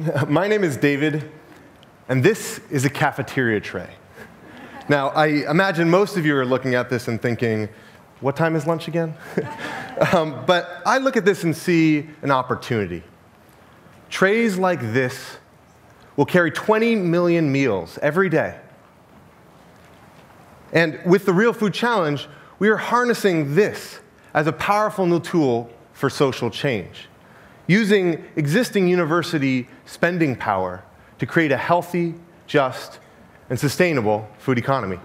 My name is David, and this is a cafeteria tray. Now, I imagine most of you are looking at this and thinking, what time is lunch again? But I look at this and see an opportunity. Trays like this will carry 20 million meals every day. And with the Real Food Challenge, we are harnessing this as a powerful new tool for social change, using existing university spending power to create a healthy, just, and sustainable food economy.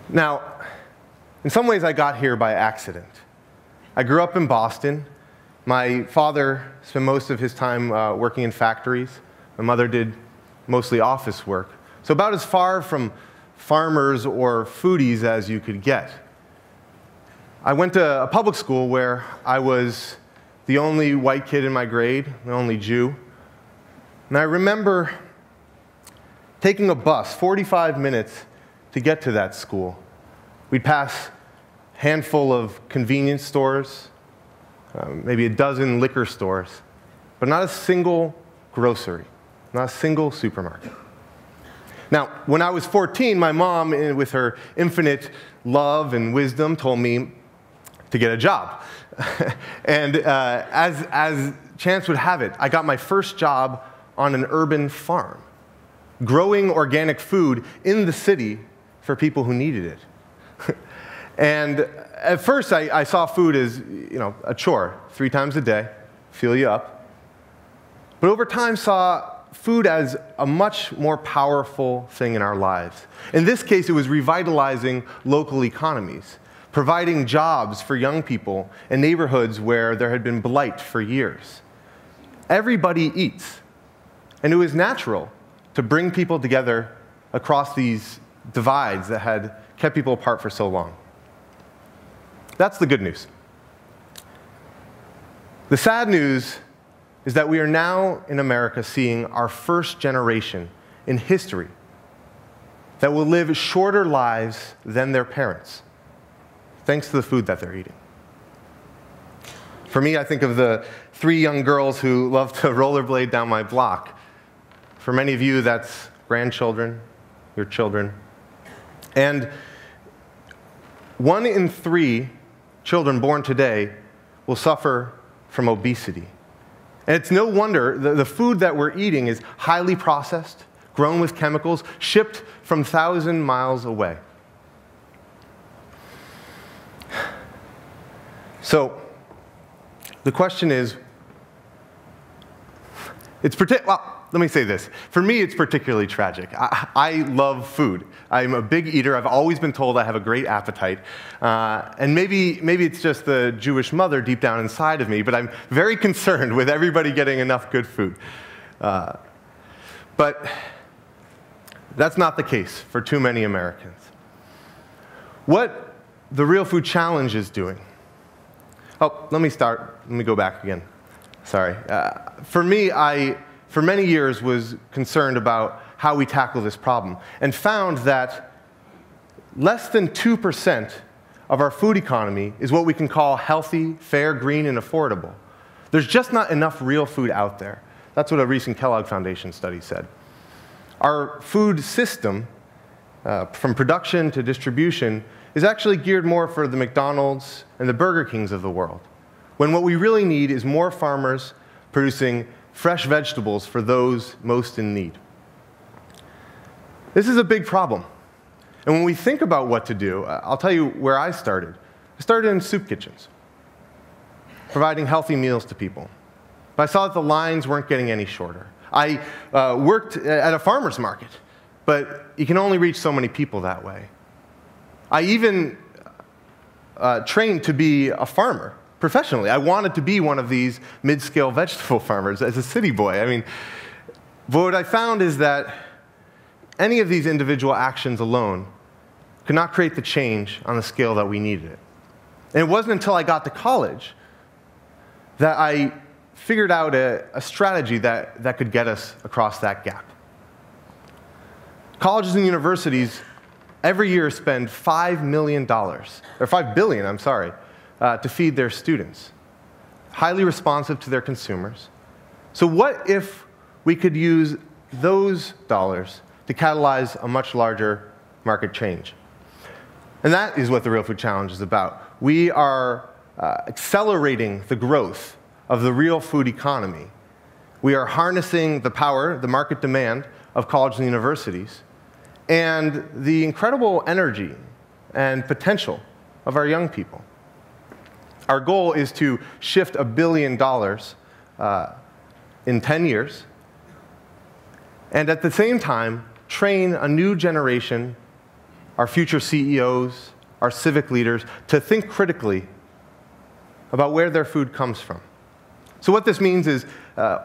Now, in some ways I got here by accident. I grew up in Boston. My father spent most of his time working in factories. My mother did mostly office work. So about as far from farmers or foodies as you could get. I went to a public school where I was the only white kid in my grade, the only Jew. And I remember taking a bus, 45 minutes, to get to that school. We'd pass a handful of convenience stores, maybe a dozen liquor stores, but not a single grocery, not a single supermarket. Now, when I was 14, my mom, with her infinite love and wisdom, told me to get a job. And as chance would have it, I got my first job on an urban farm, growing organic food in the city for people who needed it. And at first, I saw food as, a chore, 3 times a day, fill you up. But over time, saw food as a much more powerful thing in our lives. In this case, it was revitalizing local economies, providing jobs for young people in neighborhoods where there had been blight for years. Everybody eats, and it was natural to bring people together across these divides that had kept people apart for so long. That's the good news. The sad news is that we are now in America seeing our first generation in history that will live shorter lives than their parents, thanks to the food that they're eating. For me, I think of the 3 young girls who love to rollerblade down my block. For many of you, that's grandchildren, your children. And 1 in 3 children born today will suffer from obesity. And it's no wonder the food that we're eating is highly processed, grown with chemicals, shipped from 1,000 miles away. So the question is, let me say this. For me, it's particularly tragic. I love food. I'm a big eater. I've always been told I have a great appetite. And maybe it's just the Jewish mother deep down inside of me, but I'm very concerned with everybody getting enough good food. But that's not the case for too many Americans. What the Real Food Challenge is doing. Oh, let me go back again. Sorry. For me, for many years, was concerned about how we tackle this problem and found that less than 2% of our food economy is what we can call healthy, fair, green, and affordable. There's just not enough real food out there. That's what a recent Kellogg Foundation study said. Our food system, from production to distribution, is actually geared more for the McDonald's and the Burger Kings of the world, when what we really need is more farmers producing fresh vegetables for those most in need. This is a big problem. And when we think about what to do, I'll tell you where I started. I started in soup kitchens, providing healthy meals to people. But I saw that the lines weren't getting any shorter. I worked at a farmer's market, but you can only reach so many people that way. I even trained to be a farmer professionally. I wanted to be one of these mid-scale vegetable farmers as a city boy. But what I found is that any of these individual actions alone could not create the change on the scale that we needed it. And it wasn't until I got to college that I figured out a strategy that could get us across that gap. Colleges and universities every year spend $5 billion, to feed their students. highly responsive to their consumers. So what if we could use those dollars to catalyze a much larger market change? And that is what the Real Food Challenge is about. We are accelerating the growth of the real food economy. We are harnessing the power, the market demand of colleges and universities, and the incredible energy and potential of our young people. Our goal is to shift $1 billion in 10 years, and at the same time, train a new generation, our future CEOs, our civic leaders, to think critically about where their food comes from. So what this means is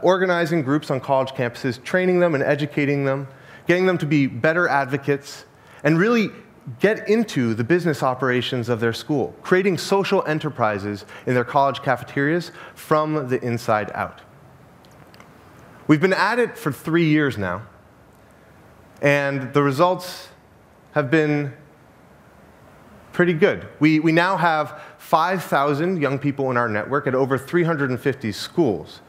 organizing groups on college campuses, training them and educating them, getting them to be better advocates, and really get into the business operations of their school, creating social enterprises in their college cafeterias from the inside out. We've been at it for 3 years now, and the results have been pretty good. We now have 5,000 young people in our network at over 350 schools.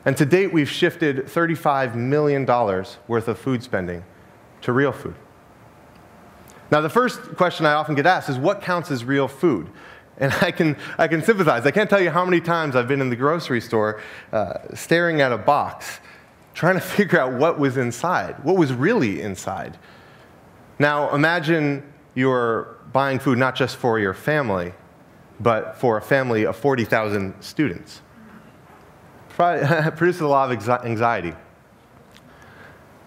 And to date, we've shifted $35 million worth of food spending to real food. Now, the first question I often get asked is, what counts as real food? And I can sympathize. I can't tell you how many times I've been in the grocery store staring at a box, trying to figure out what was inside, what was really inside. Now, imagine you're buying food not just for your family, but for a family of 40,000 students. Produces a lot of anxiety.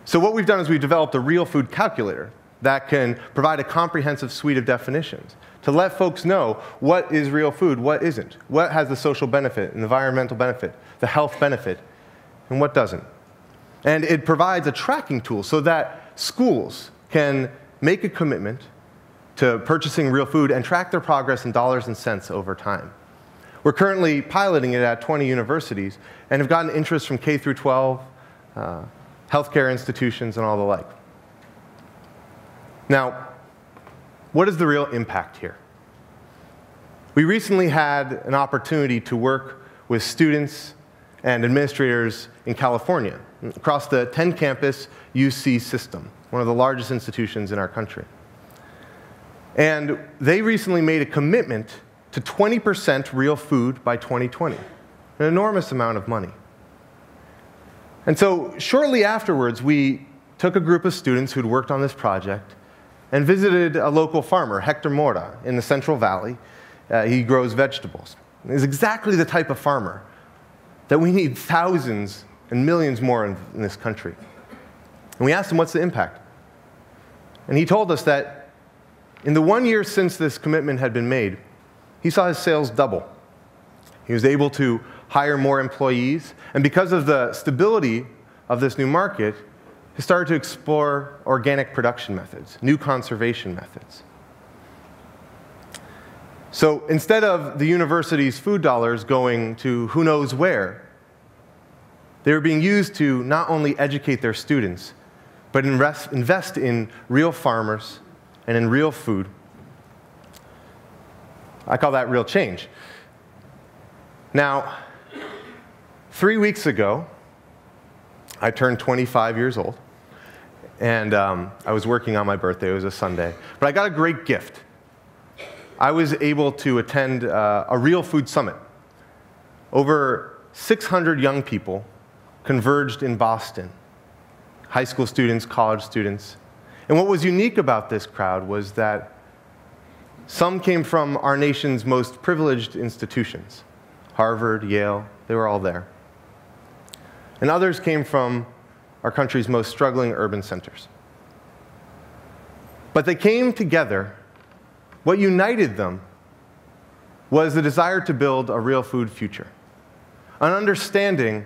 So what we've done is we've developed a real food calculator that can provide a comprehensive suite of definitions to let folks know what is real food, what isn't, what has the social benefit, the environmental benefit, the health benefit, and what doesn't. And it provides a tracking tool so that schools can make a commitment to purchasing real food and track their progress in dollars and cents over time. We're currently piloting it at 20 universities and have gotten interest from K through 12, healthcare institutions, and all the like. Now, what is the real impact here? We recently had an opportunity to work with students and administrators in California across the 10-campus UC system, one of the largest institutions in our country. And they recently made a commitment to 20% real food by 2020, an enormous amount of money. And so shortly afterwards, we took a group of students who'd worked on this project and visited a local farmer, Hector Mora, in the Central Valley. He grows vegetables. He's exactly the type of farmer that we need thousands and millions more in this country. And we asked him, what's the impact? And he told us that in the 1 year since this commitment had been made, he saw his sales double. He was able to hire more employees, and because of the stability of this new market, he started to explore organic production methods, new conservation methods. So instead of the university's food dollars going to who knows where, they were being used to not only educate their students, but invest in real farmers and in real food. I call that real change. Now, 3 weeks ago, I turned 25 years old, and I was working on my birthday. It was a Sunday. But I got a great gift. I was able to attend a real food summit. Over 600 young people converged in Boston, high school students, college students. And what was unique about this crowd was that some came from our nation's most privileged institutions, Harvard, Yale, they were all there. And others came from our country's most struggling urban centers. But they came together. What united them was the desire to build a real food future, an understanding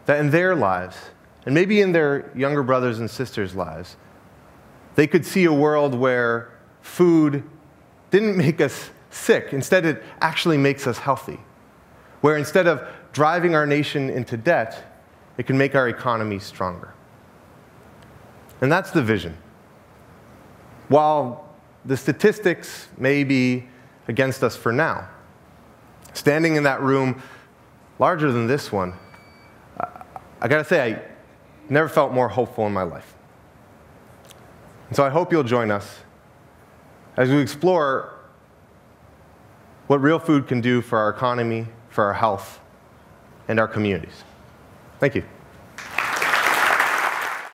that in their lives, and maybe in their younger brothers and sisters' lives, they could see a world where food didn't make us sick. Instead, it actually makes us healthy. Where instead of driving our nation into debt, it can make our economy stronger. And that's the vision. While the statistics may be against us for now, standing in that room larger than this one, I gotta say, I never felt more hopeful in my life. And so I hope you'll join us as we explore what real food can do for our economy, for our health, and our communities. Thank you.